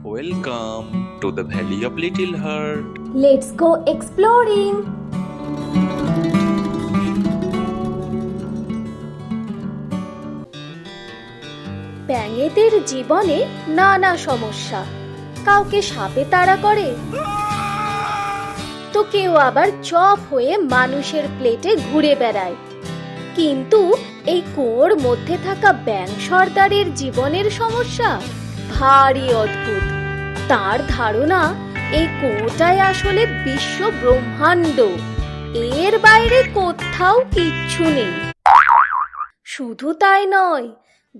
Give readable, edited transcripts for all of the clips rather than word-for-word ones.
Welcome to the Valley of Little Heart. Let's go exploring. ব্যাঙেদের জীবনে নানা সমস্যা। কাউকে সাপে তাড়া করে, তো কেউ আবার চপ হয়ে মানুষের প্লেটে ঘুরে বেড়ায়। কিন্তু এই কুয়োর মধ্যে থাকা ব্যাঙ সর্দারের জীবনের সমস্যা ভারী অদ্ভুত। তার ধারণা এই কুয়োটাই আসলে বিশ্ব ব্রহ্মাণ্ড, এর বাইরে কোথাও কিচ্ছু নেই। শুধু তাই নয়,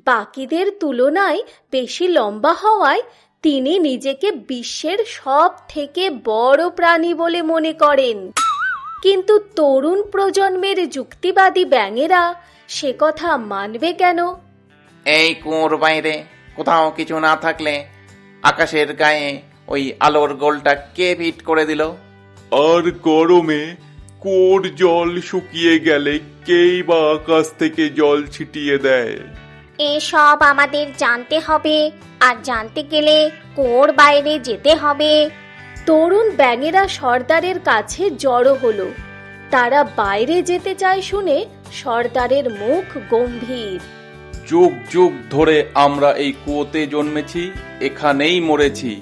বাকিদের তুলনায় বেশি লম্বা হওয়ায় তিনি নিজেকে বিশ্বের সব থেকে বড় প্রাণী বলে মনে করেন। কিন্তু তরুণ প্রজন্মের যুক্তিবাদী ব্যাঙেরা সে কথা মানবে কেন? এই কুয়োর বাইরে কোথাও কিছু না থাকলে আকাশের গায়ে ওই আলোর গোলটা কে ফিট করে দিল? আর গরমে কুয়োর জল শুকিয়ে গেলে কেই বা আকাশ থেকে জল ছিটিয়ে দেয়? এসব আমাদের জানতে হবে, আর জানতে গেলে কুয়োর বাইরে যেতে হবে। তরুণ ব্যাঙেরা সর্দারের কাছে জড়ো হলো। তারা বাইরে যেতে চায় শুনে সর্দারের মুখ গম্ভীর। যুগ যুগ ধরে আমরা এই কুয়োতে জন্মেছি, এখানেই মরেছি।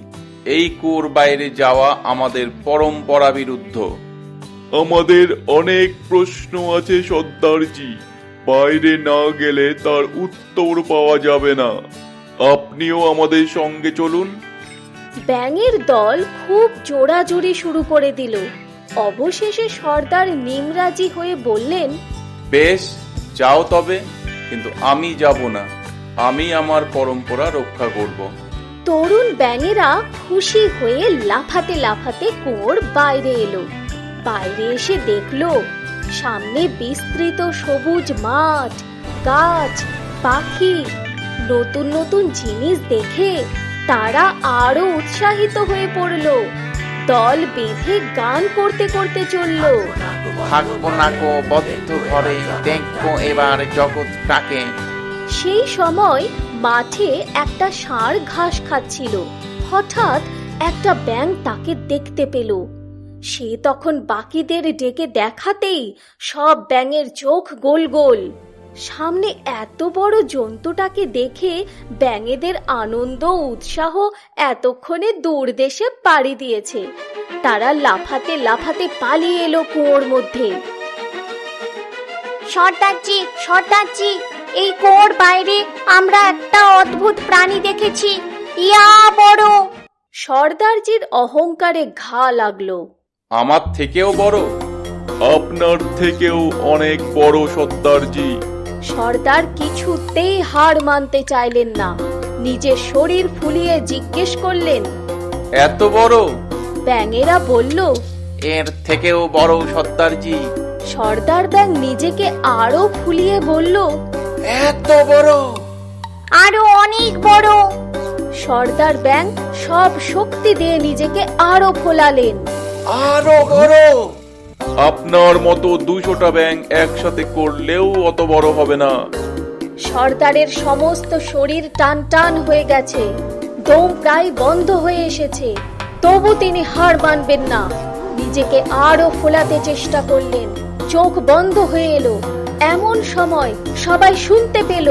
এই কুয়োর বাইরে যাওয়া আমাদের পরম্পরা বিরুদ্ধ। আমাদের অনেক প্রশ্ন আছে সর্দারজি, বাইরে না গেলে তার উত্তর পাওয়া যাবে না। আপনিও আমাদের সঙ্গে চলুন। ব্যাঙের দল খুব জোরাজুরি শুরু করে দিল। অবশেষে সর্দার নিমরাজি হয়ে বললেন, বেশ, যাও তবে, কিন্তু আমি যাব না। আমি আমার পরম্পরা রক্ষা করব। তরুণ ব্যাঙেরা খুশি হয়ে লাফাতে লাফাতে কুয়োর বাইরে এলো। বাইরে এসে দেখলো সামনে বিস্তৃত সবুজ মাঠ, গাছ, পাখি। নতুন নতুন জিনিস দেখে তারা আরো উৎসাহিত হয়ে পড়লো। দল বেঁধে গান করতে করতে চললো। থাকবো না গো বদ্ধ ঘরে, দেখবো এবার জগৎটাকে। সেই সময় মাঠে একটা ষাঁড় ঘাস খাচ্ছিল। হঠাৎ একটা ব্যাঙ তাকে দেখতে পেল। সে তখন বাকিদের ডেকে দেখাতেই সব ব্যাঙের চোখ গোল গোল। সামনে এত বড় জন্তুটাকে দেখে ব্যাঙেদের আনন্দ উৎসাহ এতক্ষণে দূর দেশে পাড়ি দিয়েছে। তারা লাফাতে লাফাতে পালিয়ে এলো কুয়োর মধ্যে। সর্দারজি, সর্দারজি, এই কুয়োর বাইরে আমরা একটা অদ্ভুত প্রাণী দেখেছি, ইয়া বড়। সর্দারজির অহংকারে ঘা লাগলো। আমার থেকেও বড়? আপনার থেকেও অনেক বড় সর্দারজি। সর্দার কিছুতেই হার মানতে চাইলেন না। নিজের শরীর ফুলিয়ে জিজ্ঞেস করলেন, এত বড়? ব্যাঙেরা বলল, এর থেকেও বড় সর্দারজি। সর্দার ব্যাঙ নিজেকে আরো ফুলিয়ে বলল, এত বড়? আরো অনেক বড়। সর্দার ব্যাঙ সব শক্তি দিয়ে নিজেকে আরো ফোলালেন। আরো বড়? আপনার মতো 200টা ব্যাঙ একসাথে করলেও অত বড় হবে না। সর্দারের সমস্ত শরীর টান টান হয়ে গেছে, দম প্রায় বন্ধ হয়ে এসেছে। তবু তিনি হার মানবেন না। নিজেকে আরো ফোলাতে চেষ্টা করলেন। চোখ বন্ধ হয়ে এলো। এমন সময় সবাই শুনতে পেল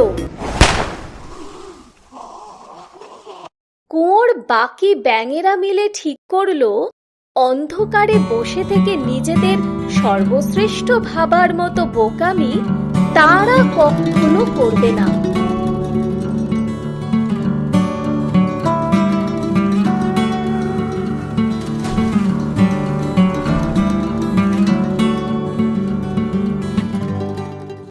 কুয়োর বাকি ব্যাঙেরা মিলে ঠিক করলো অন্ধকারে বসে থেকে নিজেদের সর্বশ্রেষ্ঠ ভাবার মতো বোকামি তারা কখনো করবে না।